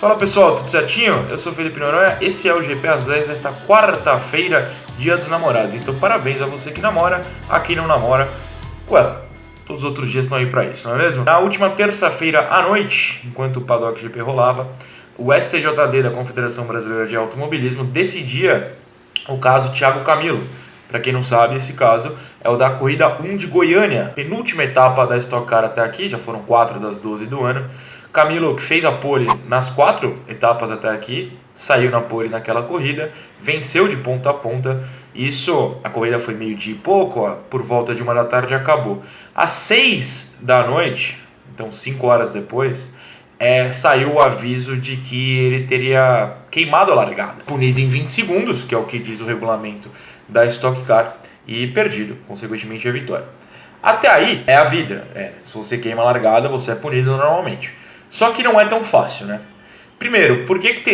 Fala pessoal, tudo certinho? Eu sou o Felipe Noronha, esse é o GP às 10 desta quarta-feira, dia dos namorados. Então parabéns a você que namora, a quem não namora, todos os outros dias estão aí pra isso, não é mesmo? Na última terça-feira à noite, enquanto o Paddock GP rolava, o STJD da Confederação Brasileira de Automobilismo decidia o caso Thiago Camilo. Para quem não sabe, esse caso é o da corrida 1 de Goiânia, penúltima etapa da Stock Car até aqui, já foram 4 das 12 do ano. Camilo, que fez a pole nas 4 etapas até aqui, saiu na pole naquela corrida, venceu de ponta a ponta. Isso, a corrida foi meio-dia e pouco, por volta de 1 da tarde acabou. Às 6 da noite, então 5 horas depois, saiu o aviso de que ele teria queimado a largada, punido em 20 segundos, que é o que diz o regulamento da Stock Car, e perdido, consequentemente, a vitória. Até aí é a vida. Se você queima a largada, você é punido normalmente. Só que não é tão fácil, né? Primeiro,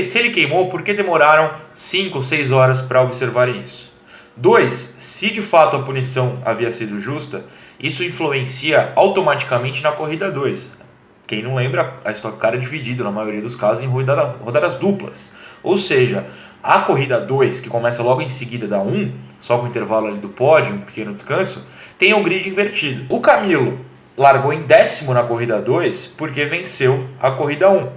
se ele queimou, por que demoraram 5 ou 6 horas para observarem isso? 2, se de fato a punição havia sido justa, isso influencia automaticamente na corrida 2. Quem não lembra, a Stock Car é dividida, na maioria dos casos, em rodadas duplas. Ou seja, a corrida 2, que começa logo em seguida da 1, só com o intervalo ali do pódio, um pequeno descanso, tem o grid invertido. O Camilo largou em 10º na corrida 2 porque venceu a corrida 1.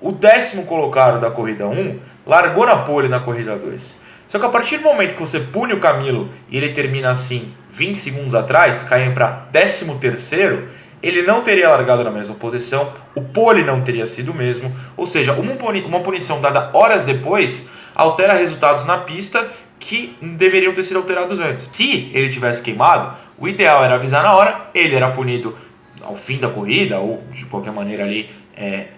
O 10º colocado da corrida 1 largou na pole na corrida 2. Só que a partir do momento que você pune o Camilo e ele termina assim 20 segundos atrás, caindo para 13º, ele não teria largado na mesma posição, o pole não teria sido o mesmo, ou seja, uma punição dada horas depois altera resultados na pista que deveriam ter sido alterados antes. Se ele tivesse queimado, o ideal era avisar na hora, ele era punido ao fim da corrida, ou de qualquer maneira ali,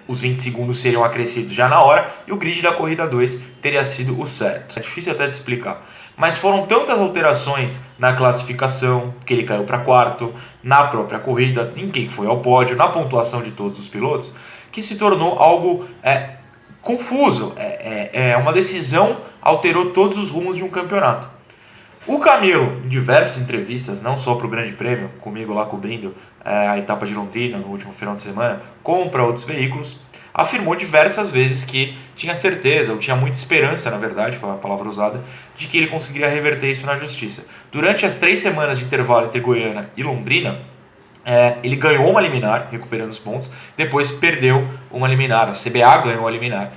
os 20 segundos seriam acrescidos já na hora, e o grid da corrida 2 teria sido o certo. É difícil até de explicar. Mas foram tantas alterações na classificação, que ele caiu para quarto, na própria corrida, em quem foi ao pódio, na pontuação de todos os pilotos, que se tornou algo confuso. Uma decisão alterou todos os rumos de um campeonato. O Camilo, em diversas entrevistas, não só para o Grande Prêmio, comigo lá cobrindo a etapa de Londrina no último final de semana, como para outros veículos, afirmou diversas vezes que tinha certeza, ou tinha muita esperança, na verdade, foi a palavra usada, de que ele conseguiria reverter isso na justiça. Durante as 3 semanas de intervalo entre Goiânia e Londrina, ele ganhou uma liminar, recuperando os pontos, depois perdeu uma liminar, a CBA ganhou uma liminar,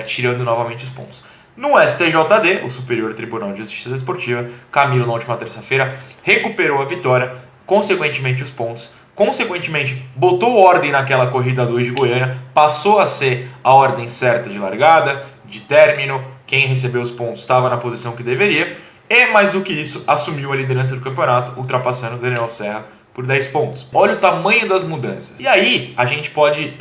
tirando novamente os pontos. No STJD, o Superior Tribunal de Justiça Desportiva, Camilo, na última terça-feira, recuperou a vitória, consequentemente os pontos, consequentemente botou ordem naquela corrida 2 de Goiânia, passou a ser a ordem certa de largada, de término, quem recebeu os pontos estava na posição que deveria, e mais do que isso, assumiu a liderança do campeonato, ultrapassando o Daniel Serra por 10 pontos. Olha o tamanho das mudanças. E aí, a gente pode...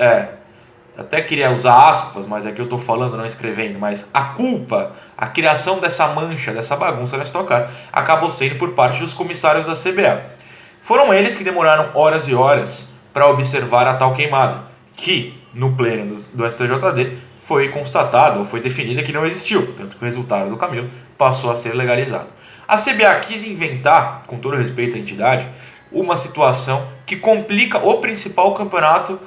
até queria usar aspas, mas aqui eu estou falando, não escrevendo, mas a culpa, a criação dessa mancha, dessa bagunça na Stock Car, acabou sendo por parte dos comissários da CBA. Foram eles que demoraram horas e horas para observar a tal queimada, que no pleno do STJD foi constatado, ou foi definida que não existiu, tanto que o resultado do Camilo passou a ser legalizado. A CBA quis inventar, com todo respeito à entidade, uma situação que complica o principal campeonato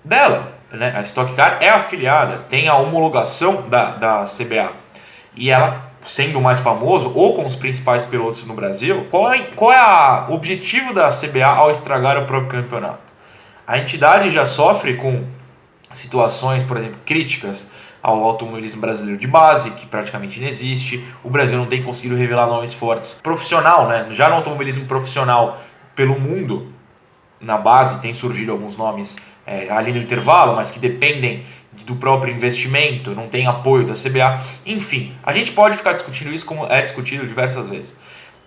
dela. A Stock Car é afiliada, tem a homologação da CBA. E ela, sendo o mais famoso, ou com os principais pilotos no Brasil, qual é o objetivo da CBA ao estragar o próprio campeonato? A entidade já sofre com situações, por exemplo, críticas ao automobilismo brasileiro de base, que praticamente não existe. O Brasil não tem conseguido revelar nomes fortes. Profissional, né? Já no automobilismo profissional pelo mundo, na base tem surgido alguns nomes ali no intervalo, mas que dependem do próprio investimento, não tem apoio da CBA. Enfim, a gente pode ficar discutindo isso como é discutido diversas vezes.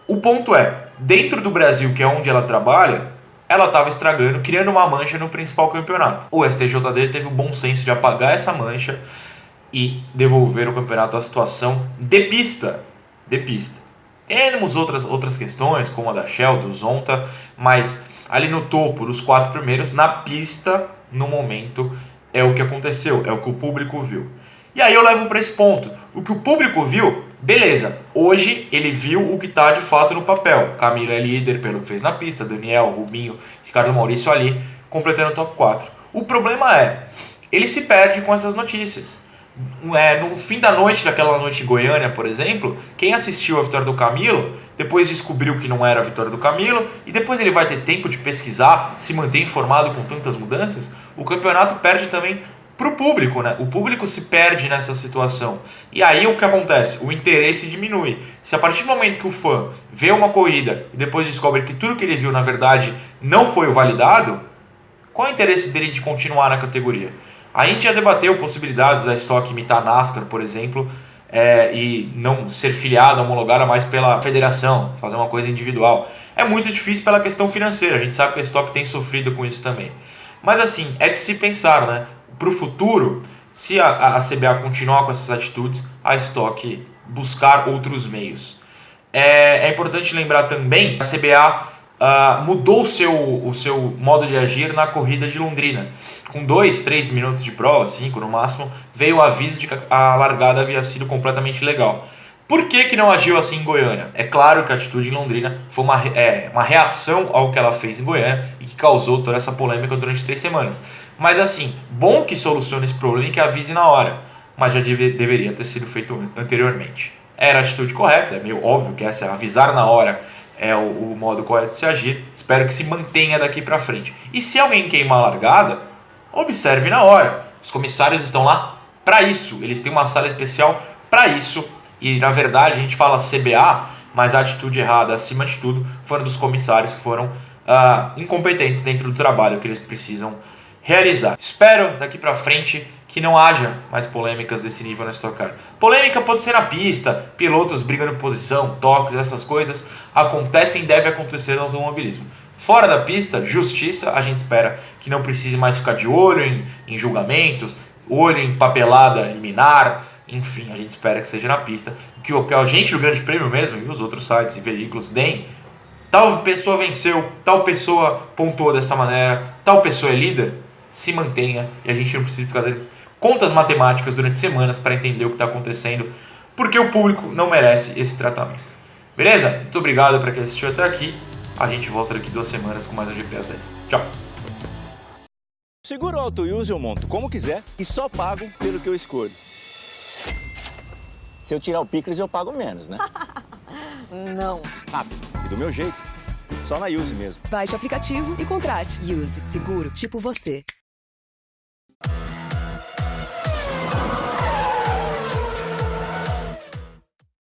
O ponto dentro do Brasil, que é onde ela trabalha, ela estava estragando, criando uma mancha no principal campeonato. O STJD teve o bom senso de apagar essa mancha e devolver o campeonato à situação de pista. Temos outras questões, como a da Shell, do Zonta, mas ali no topo dos 4 primeiros, na pista, no momento, é o que aconteceu, é o que o público viu. E aí eu levo para esse ponto. O que o público viu, beleza. Hoje ele viu o que está de fato no papel. Camilo é líder pelo que fez na pista, Daniel, Rubinho, Ricardo Maurício ali, completando o top 4. O problema ele se perde com essas notícias. No fim da noite, daquela noite em Goiânia, por exemplo, quem assistiu a vitória do Camilo, depois descobriu que não era a vitória do Camilo, e depois ele vai ter tempo de pesquisar, se manter informado com tantas mudanças, o campeonato perde também pro público, né? O público se perde nessa situação. E aí o que acontece? O interesse diminui. Se a partir do momento que o fã vê uma corrida e depois descobre que tudo que ele viu, na verdade, não foi o validado, qual é o interesse dele de continuar na categoria? A gente já debateu possibilidades da Stock imitar a NASCAR, por exemplo, e não ser filiada, homologada mais pela federação, fazer uma coisa individual. É muito difícil pela questão financeira, a gente sabe que a Stock tem sofrido com isso também. Mas assim, é de se pensar, né? Para o futuro, se a CBA continuar com essas atitudes, a Stock buscar outros meios. É importante lembrar também que a CBA mudou o seu modo de agir na corrida de Londrina. Com 2, 3 minutos de prova, 5 no máximo, veio o aviso de que a largada havia sido completamente legal. Por que não agiu assim em Goiânia? É claro que a atitude em Londrina foi uma reação ao que ela fez em Goiânia e que causou toda essa polêmica durante 3 semanas. Mas assim, bom que solucione esse problema e que avise na hora, mas já deveria ter sido feito anteriormente. Era a atitude correta, é meio óbvio que essa avisar na hora é o modo correto de se agir. Espero que se mantenha daqui pra frente. E se alguém queima a largada, observe na hora. Os comissários estão lá para isso, eles têm uma sala especial para isso. E na verdade a gente fala CBA, mas a atitude errada acima de tudo foram dos comissários que foram incompetentes dentro do trabalho que eles precisam realizar. Espero daqui pra frente que não haja mais polêmicas desse nível na Stock Car. Polêmica pode ser na pista, pilotos brigando por posição, toques, essas coisas acontecem e devem acontecer no automobilismo. Fora da pista, justiça, a gente espera que não precise mais ficar de olho em julgamentos, olho em papelada liminar, enfim, a gente espera que seja na pista, que a gente do Grande Prêmio mesmo e os outros sites e veículos deem. Tal pessoa venceu, tal pessoa pontuou dessa maneira, tal pessoa é líder, se mantenha e a gente não precisa ficar fazendo contas matemáticas durante semanas para entender o que está acontecendo, porque o público não merece esse tratamento. Beleza? Muito obrigado para quem assistiu até aqui. A gente volta daqui 2 semanas com mais um GP às 10. Tchau! Seguro Auto Use eu monto como quiser e só pago pelo que eu escolho. Se eu tirar o picles, eu pago menos, né? Não. Rápido. E do meu jeito. Só na Use mesmo. Baixe o aplicativo e contrate. Use. Seguro. Tipo você.